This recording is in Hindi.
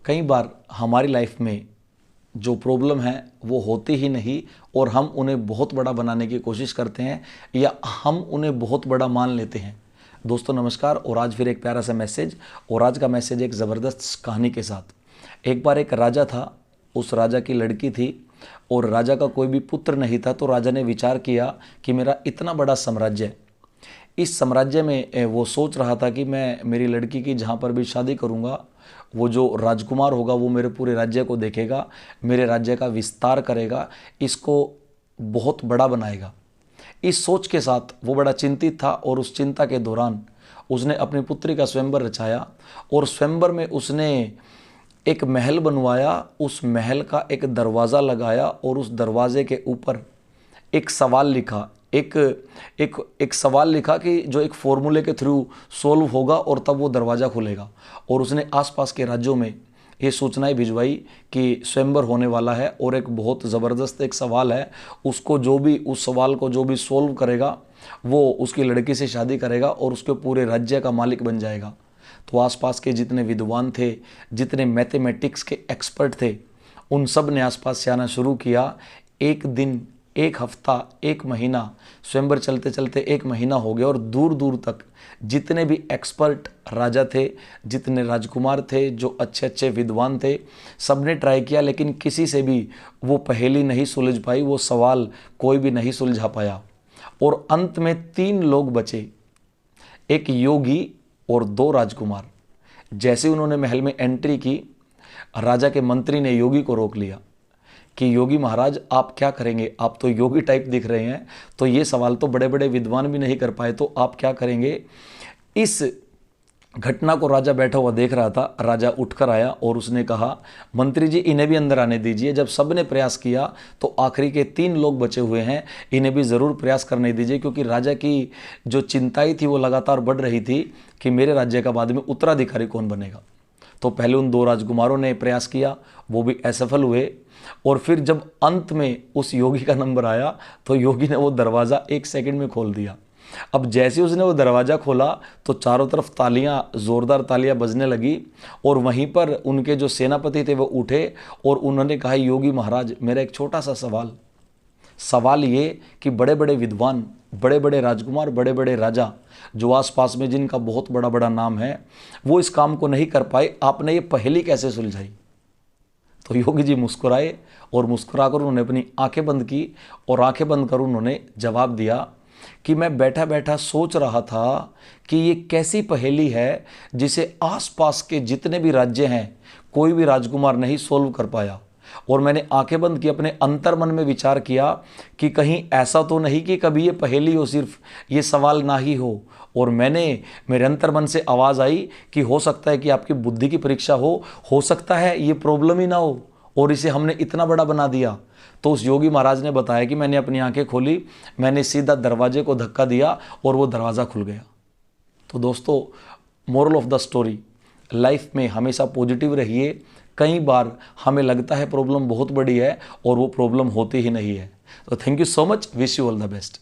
कई बार हमारी लाइफ में जो प्रॉब्लम है वो होती ही नहीं और हम उन्हें बहुत बड़ा बनाने की कोशिश करते हैं या हम उन्हें बहुत बड़ा मान लेते हैं। दोस्तों नमस्कार, और आज फिर एक प्यारा सा मैसेज, और आज का मैसेज एक ज़बरदस्त कहानी के साथ। एक बार एक राजा था, उस राजा की लड़की थी और राजा का कोई भी पुत्र नहीं था। तो राजा ने विचार किया कि मेरा इतना बड़ा साम्राज्य है, इस साम्राज्य में वो सोच रहा था कि मैं मेरी लड़की की जहाँ पर भी शादी करूँगा वो जो राजकुमार होगा वो मेरे पूरे राज्य को देखेगा, मेरे राज्य का विस्तार करेगा, इसको बहुत बड़ा बनाएगा। इस सोच के साथ वो बड़ा चिंतित था और उस चिंता के दौरान उसने अपनी पुत्री का स्वयंवर रचाया और स्वयंवर में उसने एक महल बनवाया। उस महल का एक दरवाज़ा लगाया और उस दरवाजे के ऊपर एक सवाल लिखा, एक सवाल लिखा कि जो एक फॉर्मूले के थ्रू सोल्व होगा और तब वो दरवाज़ा खुलेगा। और उसने आसपास के राज्यों में ये सूचनाएं भिजवाई कि स्वयंवर होने वाला है और एक बहुत ज़बरदस्त एक सवाल है, उसको जो भी उस सवाल को जो भी सोल्व करेगा वो उसकी लड़की से शादी करेगा और उसके पूरे राज्य का मालिक बन जाएगा। तो आसपास के जितने विद्वान थे, जितने मैथमेटिक्स के एक्सपर्ट थे, उन सब ने आसपास से आना शुरू किया। एक दिन, एक हफ्ता, एक महीना, स्वयंवर चलते चलते एक महीना हो गया और दूर दूर तक जितने भी एक्सपर्ट राजा थे, जितने राजकुमार थे, जो अच्छे अच्छे विद्वान थे, सब ने ट्राई किया, लेकिन किसी से भी वो पहेली नहीं सुलझ पाई, वो सवाल कोई भी नहीं सुलझा पाया। और अंत में 3 लोग बचे, एक योगी और 2 राजकुमार। जैसे उन्होंने महल में एंट्री की, राजा के मंत्री ने योगी को रोक लिया कि योगी महाराज आप क्या करेंगे, आप तो योगी टाइप दिख रहे हैं, तो ये सवाल तो बड़े बड़े विद्वान भी नहीं कर पाए, तो आप क्या करेंगे। इस घटना को राजा बैठा हुआ देख रहा था। राजा उठकर आया और उसने कहा, मंत्री जी इन्हें भी अंदर आने दीजिए। जब सब ने प्रयास किया तो आखिरी के 3 लोग बचे हुए हैं, इन्हें भी ज़रूर प्रयास करने दीजिए, क्योंकि राजा की जो चिंताएं थी वो लगातार बढ़ रही थी कि मेरे राज्य का बाद में उत्तराधिकारी कौन बनेगा। तो पहले उन 2 राजकुमारों ने प्रयास किया, वो भी असफल हुए। और फिर जब अंत में उस योगी का नंबर आया तो योगी ने वो दरवाज़ा 1 सेकंड में खोल दिया। अब जैसे उसने वो दरवाज़ा खोला तो चारों तरफ तालियां, ज़ोरदार तालियां बजने लगी और वहीं पर उनके जो सेनापति थे वो उठे और उन्होंने कहा, योगी महाराज मेरा एक छोटा सा सवाल ये कि बड़े बड़े विद्वान, बड़े बड़े राजकुमार, बड़े बड़े राजा जो आसपास में जिनका बहुत बड़ा बड़ा नाम है, वो इस काम को नहीं कर पाए, आपने ये पहेली कैसे सुलझाई। तो योगी जी मुस्कुराए और मुस्कुराकर उन्होंने अपनी आंखें बंद की और आंखें बंद कर उन्होंने जवाब दिया कि मैं बैठा बैठा सोच रहा था कि ये कैसी पहेली है जिसे आसपास के जितने भी राज्य हैं कोई भी राजकुमार नहीं सोल्व कर पाया। और मैंने आंखें बंद की, अपने अंतर्मन में विचार किया कि कहीं ऐसा तो नहीं कि कभी ये पहेली हो, सिर्फ ये सवाल ना ही हो। और मेरे अंतर्मन से आवाज़ आई कि हो सकता है कि आपकी बुद्धि की परीक्षा हो सकता है ये प्रॉब्लम ही ना हो और इसे हमने इतना बड़ा बना दिया। तो उस योगी महाराज ने बताया कि मैंने अपनी आंखें खोली, मैंने सीधा दरवाजे को धक्का दिया और वो दरवाज़ा खुल गया। तो दोस्तों, moral of the story, life में हमेशा पॉजिटिव रहिए। कई बार हमें लगता है प्रॉब्लम बहुत बड़ी है और वो प्रॉब्लम होती ही नहीं है। तो thank you so much, wish you all the best.